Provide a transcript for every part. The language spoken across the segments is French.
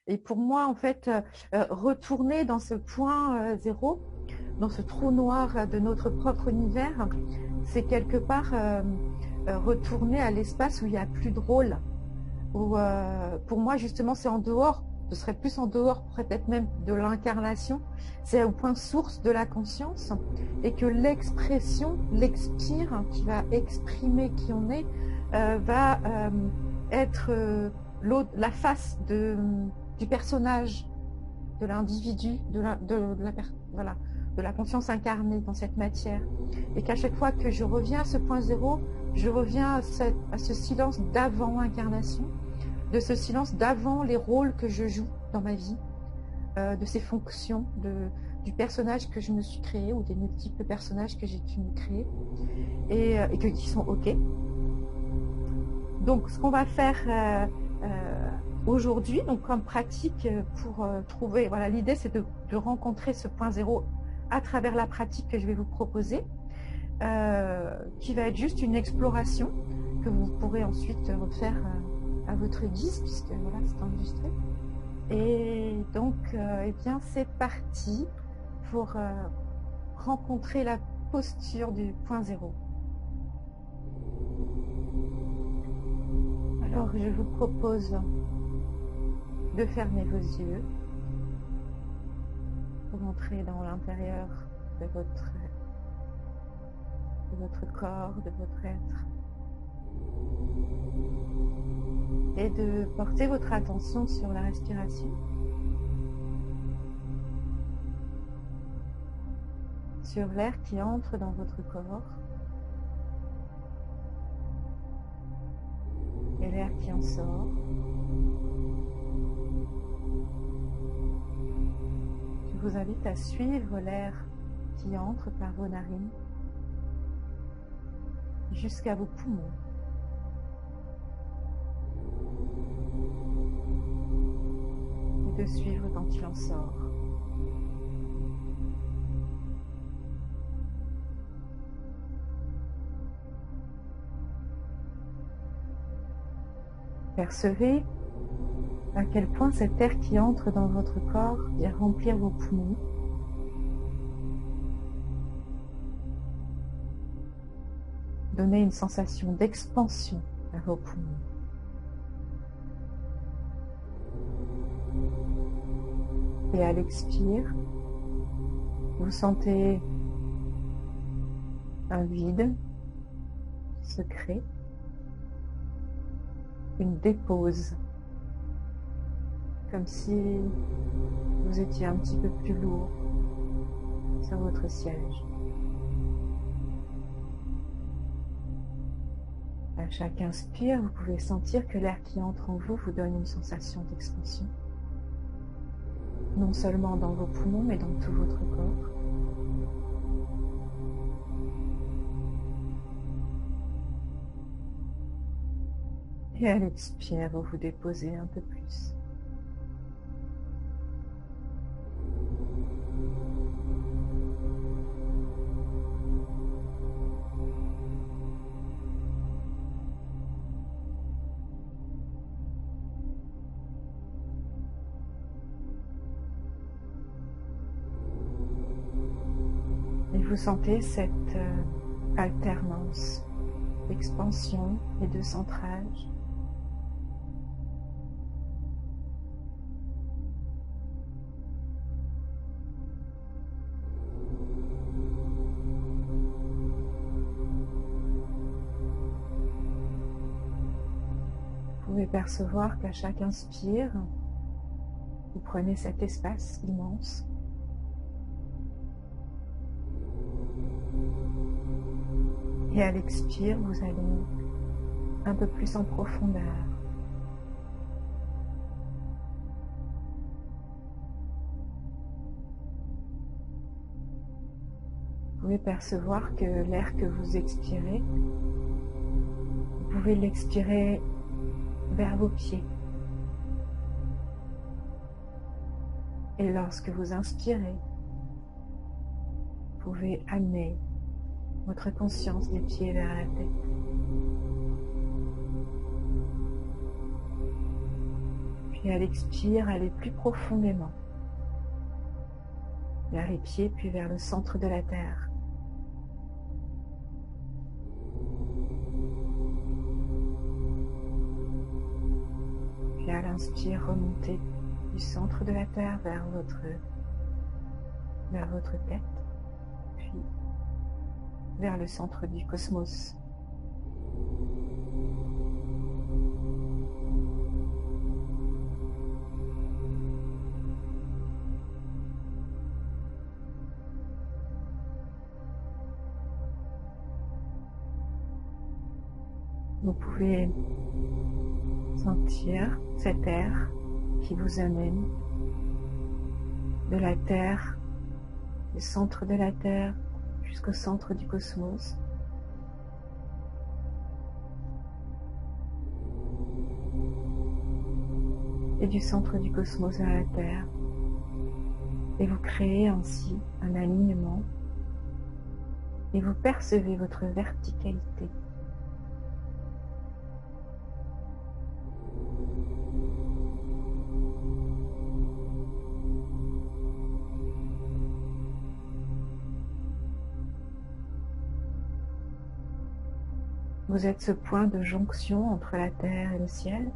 Et pour moi, en fait, retourner dans ce point zéro, dans ce trou noir de notre propre univers, c'est quelque part retourner à l'espace où il n'y a plus de rôle. Où, pour moi, justement, c'est en dehors, ce serait plus en dehors, peut-être même de l'incarnation, c'est au point source de la conscience, et que l'expression, l'expire, qui va exprimer qui on est, va être la face du personnage, de l'individu, voilà, de la conscience incarnée dans cette matière. Et qu'à chaque fois que je reviens à ce point zéro, je reviens à ce silence d'avant incarnation, de ce silence d'avant les rôles que je joue dans ma vie, de ces fonctions, du personnage que je me suis créé ou des multiples personnages que j'ai pu me créer et qui sont OK. Donc, ce qu'on va faire aujourd'hui, donc comme pratique pour trouver, voilà, l'idée c'est de rencontrer ce point zéro à travers la pratique que je vais vous proposer, qui va être juste une exploration que vous pourrez ensuite refaire à votre guise, puisque voilà, c'est enregistré. Et donc, eh bien, c'est parti pour rencontrer la posture du point zéro. Alors, je vous propose de fermer vos yeux pour entrer dans l'intérieur de votre corps, de votre être, et de porter votre attention sur la respiration, sur l'air qui entre dans votre corps et l'air qui en sort. Je vous invite à suivre l'air qui entre par vos narines jusqu'à vos poumons. Et de suivre quand il en sort. Percevez à quel point cet air qui entre dans votre corps vient remplir vos poumons. Donnez une sensation d'expansion à vos poumons. Et à l'expire, vous sentez un vide qui se crée, une dépose, comme si vous étiez un petit peu plus lourd sur votre siège. À chaque inspire, vous pouvez sentir que l'air qui entre en vous vous donne une sensation d'expansion. Non seulement dans vos poumons, mais dans tout votre corps. Et à l'expire, vous vous déposez un peu plus. Et vous sentez cette alternance d'expansion et de centrage. Vous pouvez percevoir qu'à chaque inspire, vous prenez cet espace immense. Et à l'expire, vous allez un peu plus en profondeur. Vous pouvez percevoir que l'air que vous expirez, vous pouvez l'expirer vers vos pieds. Et lorsque vous inspirez, vous pouvez amener votre conscience des pieds vers la tête. Puis à l'expire, allez plus profondément vers les pieds, puis vers le centre de la terre. Puis à l'inspire, remontez du centre de la terre vers votre tête, puis vers le centre du cosmos. Vous pouvez sentir cet air qui vous amène de la Terre, du centre de la Terre jusqu'au centre du cosmos. Et du centre du cosmos vers la Terre. Et vous créez ainsi un alignement et vous percevez votre verticalité. Vous êtes ce point de jonction entre la terre et le ciel.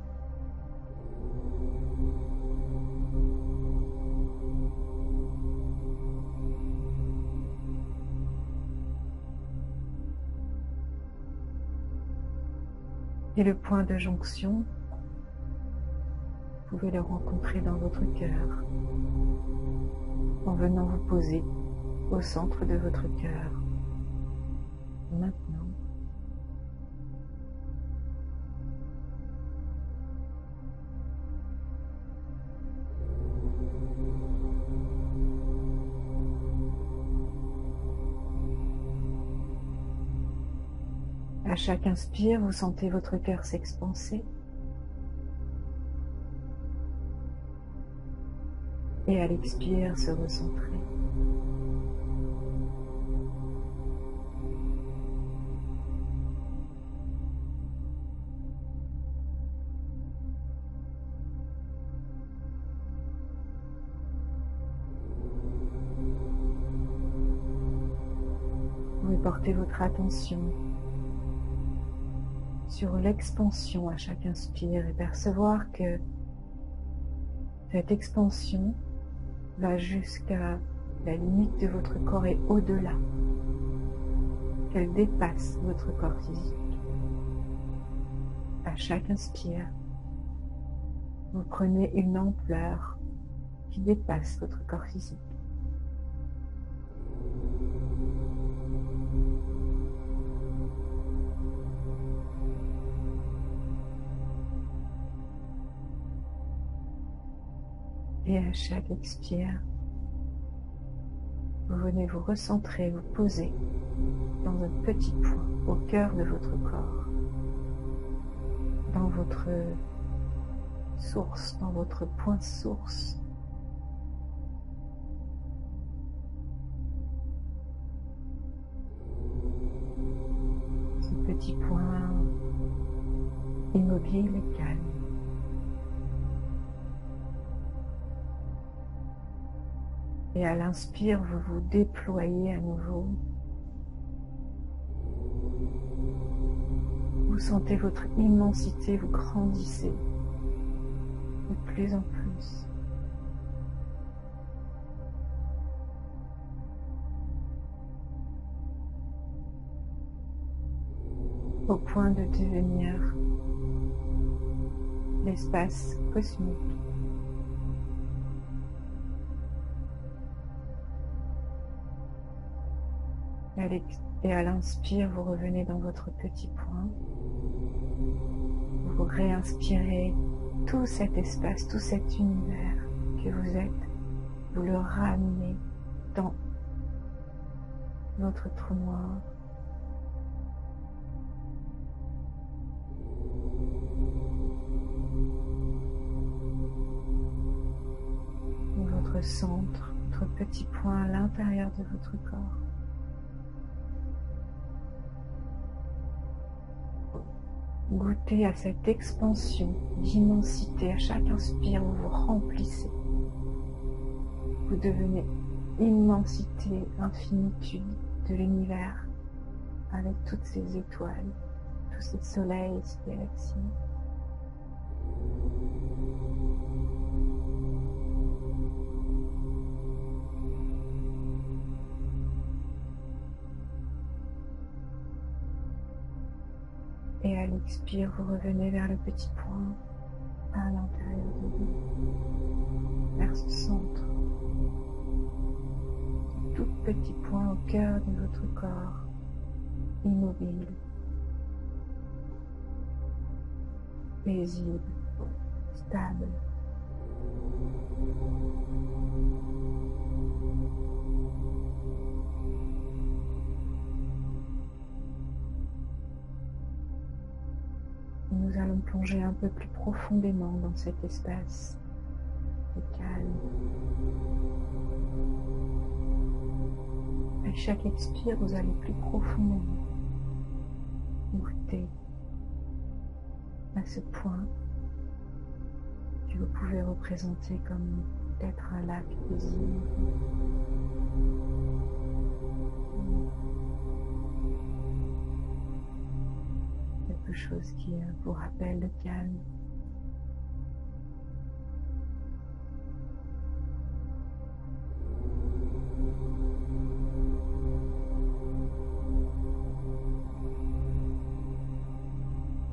Et le point de jonction, vous pouvez le rencontrer dans votre cœur, en venant vous poser au centre de votre cœur. Maintenant. À chaque inspire, vous sentez votre cœur s'expanser. Et à l'expire, se recentrer. Vous portez votre attention sur l'expansion à chaque inspire et percevoir que cette expansion va jusqu'à la limite de votre corps et au-delà, qu'elle dépasse votre corps physique. À chaque inspire, vous prenez une ampleur qui dépasse votre corps physique. Et à chaque expire, vous venez vous recentrer, vous poser dans un petit point au cœur de votre corps, dans votre source, dans votre point source. Ce petit point immobile et calme. Et à l'inspire, vous vous déployez à nouveau. Vous sentez votre immensité, vous grandissez de plus en plus. Au point de devenir l'espace cosmique. Et à l'inspire, vous revenez dans votre petit point. Vous réinspirez tout cet espace, tout cet univers que vous êtes. Vous le ramenez dans votre trou noir. Votre centre, votre petit point à l'intérieur de votre corps. Goûtez à cette expansion d'immensité. À chaque inspire, vous vous remplissez. Vous devenez immensité, infinitude de l'univers, avec toutes ces étoiles, tous ces soleils, ces galaxies. Et à l'expire, vous revenez vers le petit point à l'intérieur de vous, vers ce centre. Tout petit point au cœur de votre corps, immobile, paisible, stable. Nous allons plonger un peu plus profondément dans cet espace de calme. À chaque expire, vous allez plus profondément goûter à ce point que vous pouvez représenter comme peut-être un lac paisible. Quelque chose qui vous rappelle le calme.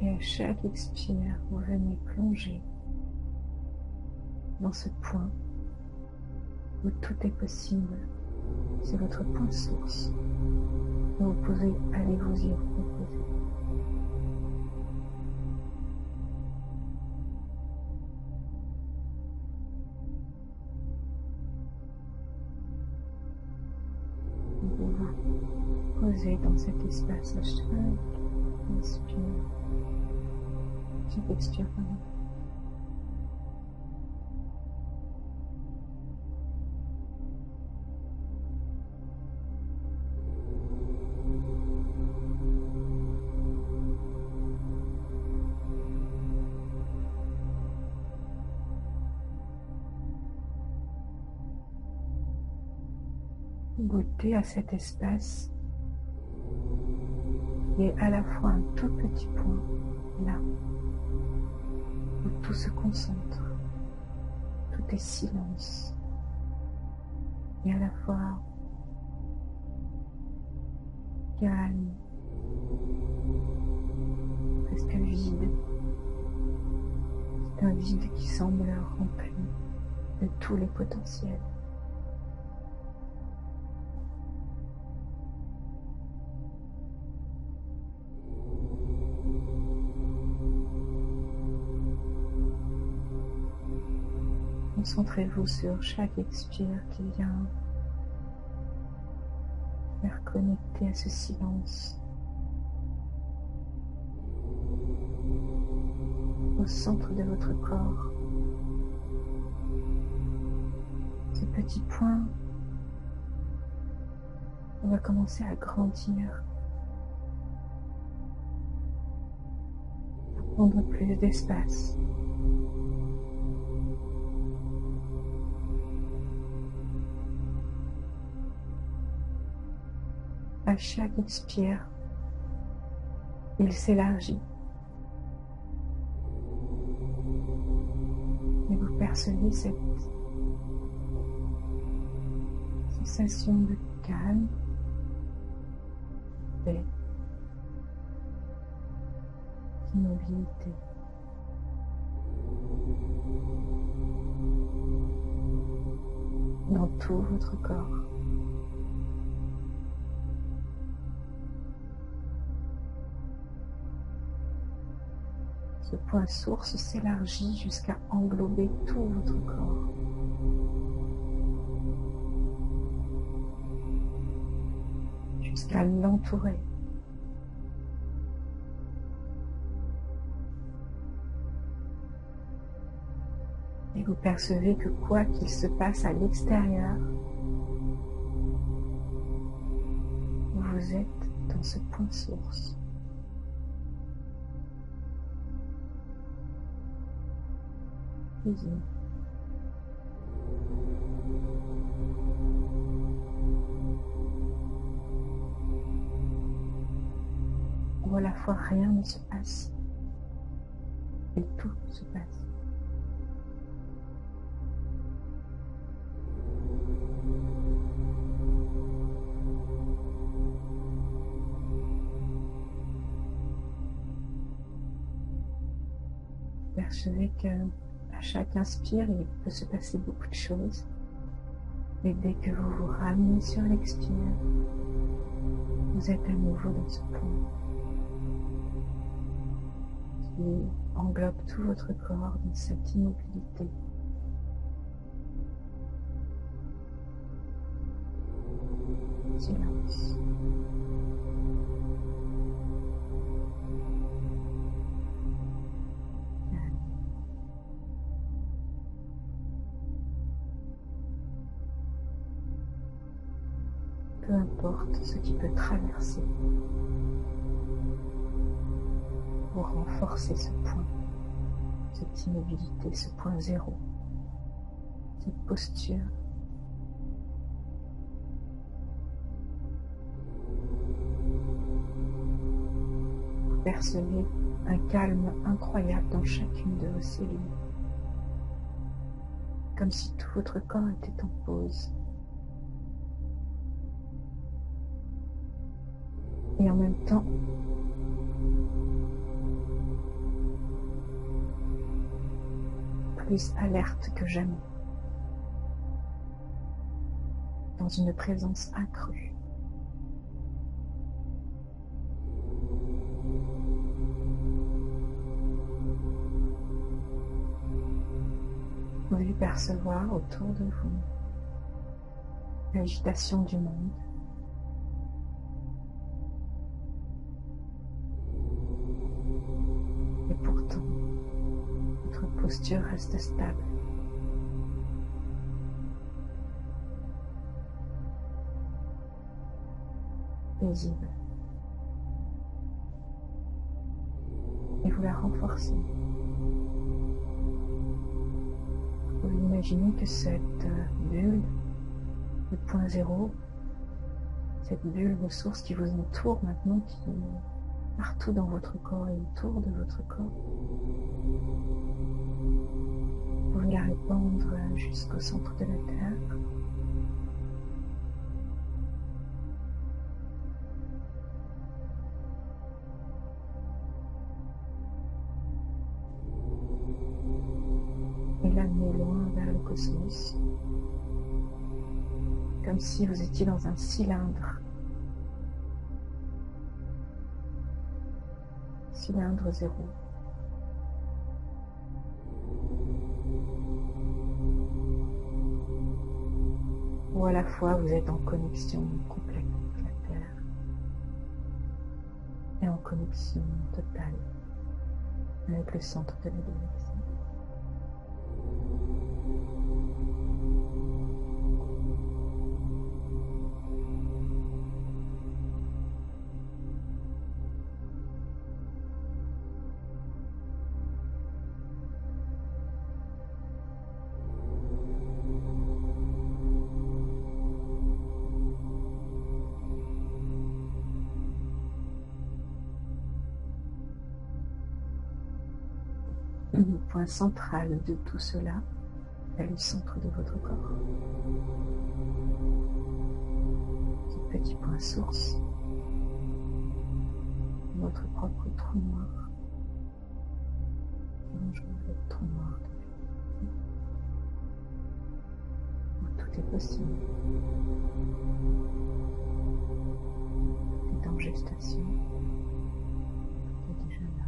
Et à chaque expire, vous venez plonger dans ce point où tout est possible. C'est votre point source. Et vous pouvez aller vous y reposer. Vous vous posez dans cet espace à chaque inspire. Chaque expire, pardon. Goûtez à cet espace qui est à la fois un tout petit point, là, où tout se concentre, tout est silence, et à la fois calme, presque vide. C'est un vide qui semble rempli de tous les potentiels. Concentrez-vous sur chaque expire qui vient faire connecter à ce silence, au centre de votre corps. Ce petit point va commencer à grandir, à prendre plus d'espace. À chaque expire, il s'élargit. Et vous percevez cette sensation de calme, de paix, d'immobilité. Dans tout votre corps. Ce point source s'élargit jusqu'à englober tout votre corps. Jusqu'à l'entourer. Et vous percevez que quoi qu'il se passe à l'extérieur, vous êtes dans ce point source. paisible. Où à la fois rien ne se passe et tout se passe. Percevez que à chaque inspire, il peut se passer beaucoup de choses. Et dès que vous vous ramenez sur l'expire, vous êtes à nouveau dans ce point qui englobe tout votre corps dans cette immobilité. Silence. Peu importe ce qui peut traverser pour renforcer ce point, cette immobilité, ce point zéro, cette posture. Vous percevez un calme incroyable dans chacune de vos cellules, comme si tout votre corps était en pause. Et en même temps, plus alerte que jamais, dans une présence accrue. Vous pouvez percevoir autour de vous l'agitation du monde. Et pourtant, votre posture reste stable. Paisible. Et vous la renforcez. Vous imaginez que cette bulle, le point zéro, cette bulle ressource qui vous entoure maintenant, qui est partout dans votre corps et autour de votre corps, vous pouvez la répandre jusqu'au centre de la Terre. Et l'amener loin vers le cosmos, comme si vous étiez dans un cylindre. Cylindre zéro. Où à la fois vous êtes en connexion complète avec la Terre et en connexion totale avec le centre de la galaxie. Le point central de tout cela est le centre de votre corps. Ce petit point source, votre propre trou noir. Rejoindre le trou noir où tout est possible. Tout est en gestation. Tout est déjà là.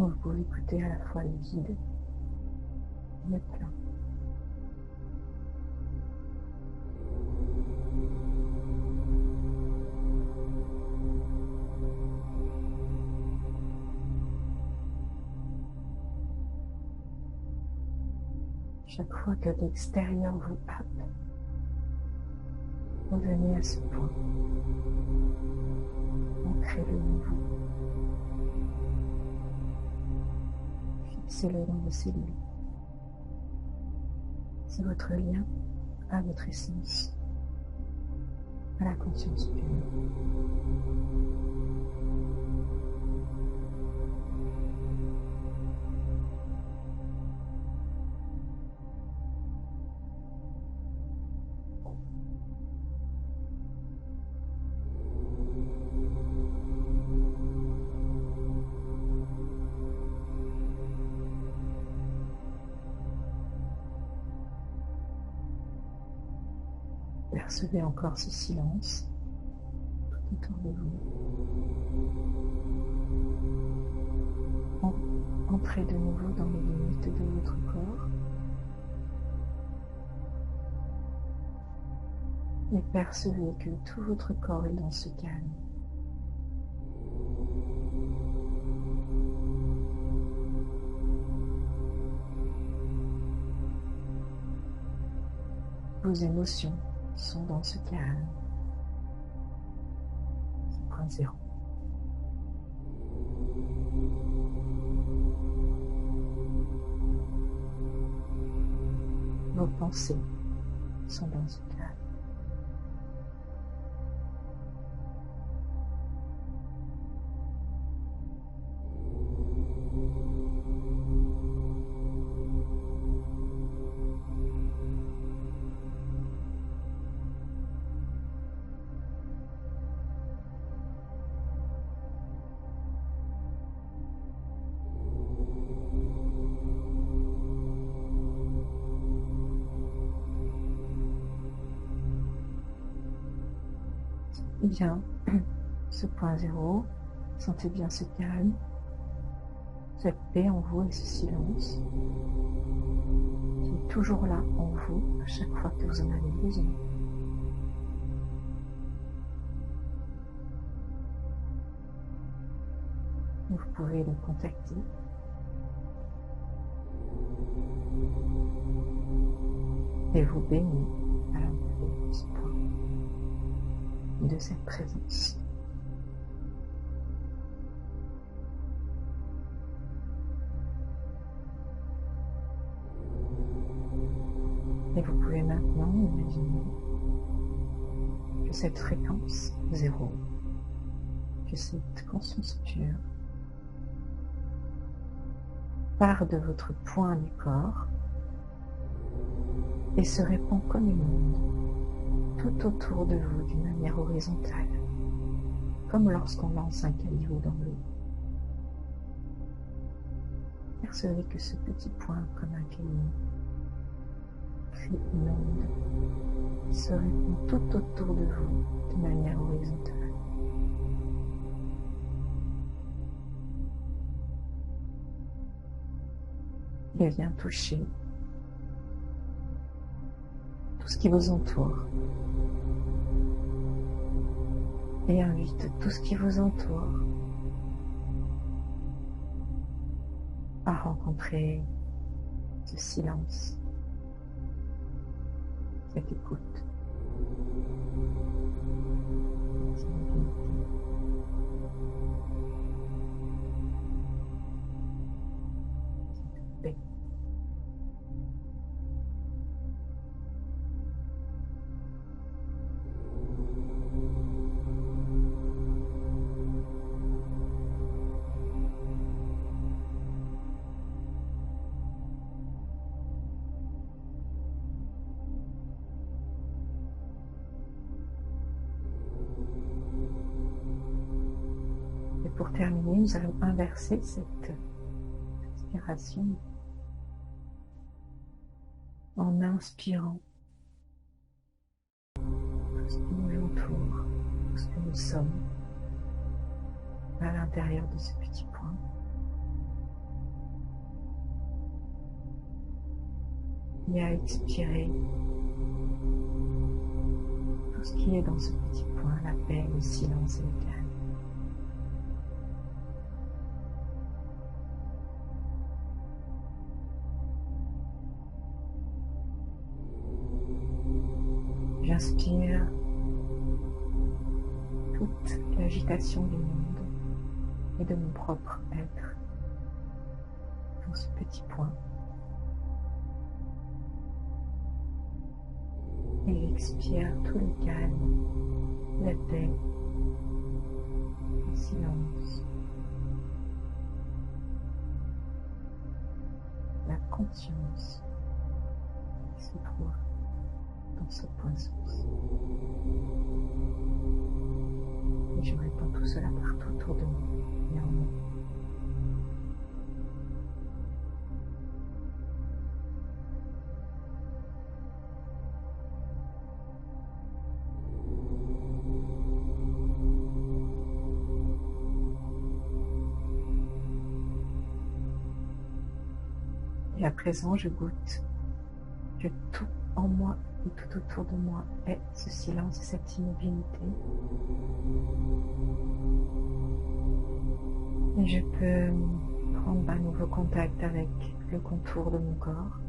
Vous pouvez écouter à la fois le vide et le plein. Chaque fois que l'extérieur vous happe, revenez à ce point. Ancrez-le en vous. Fixez-le dans vos cellules. C'est votre lien à votre essence, à la conscience pure. Percevez encore ce silence tout autour de vous. Entrez de nouveau dans les limites de votre corps et percevez que tout votre corps est dans ce calme. Vos émotions sont dans ce calme. 0. Vos pensées sont dans ce calme. Bien, ce point 0, sentez bien ce calme, cette paix en vous et ce silence qui est toujours là en vous à chaque fois que vous en avez besoin. Vous pouvez le contacter et vous bénir à l'intérieur de ce point, de cette présence. Et vous pouvez maintenant imaginer que cette fréquence 0, que cette conscience pure part de votre point du corps et se répand comme une onde tout autour de vous d'une manière horizontale, comme lorsqu'on lance un caillou dans l'eau. Percevez que ce petit point, comme un caillou, fait une onde qui se répand tout autour de vous de manière horizontale. Et vient toucher tout ce qui vous entoure et invite tout ce qui vous entoure à rencontrer ce silence, cette écoute, cette sérénité. Paix. Et pour terminer, nous allons inverser cette respiration en inspirant tout ce qui nous entoure, tout ce que nous sommes à l'intérieur de ce petit point. Et à expirer tout ce qui est dans ce petit point, la paix, le silence et le calme. J'inspire toute l'agitation du monde et de mon propre être dans ce petit point. Et j'expire tout le calme, la paix, le silence, la conscience qui se trouve dans ce point source. Et je répands tout cela partout autour de moi et en moi. Et à présent, je goûte que tout en moi et tout autour de moi est ce silence et cette immobilité. Et je peux prendre un nouveau contact avec le contour de mon corps.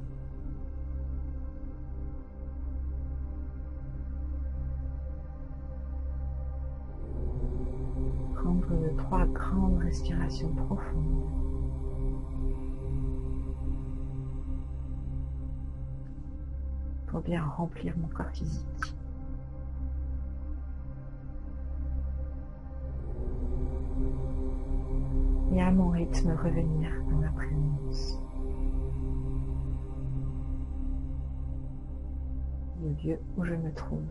Prendre 3 grandes respirations profondes. Pour bien remplir mon corps physique. Et à mon rythme revenir dans la présence. Le lieu où je me trouve.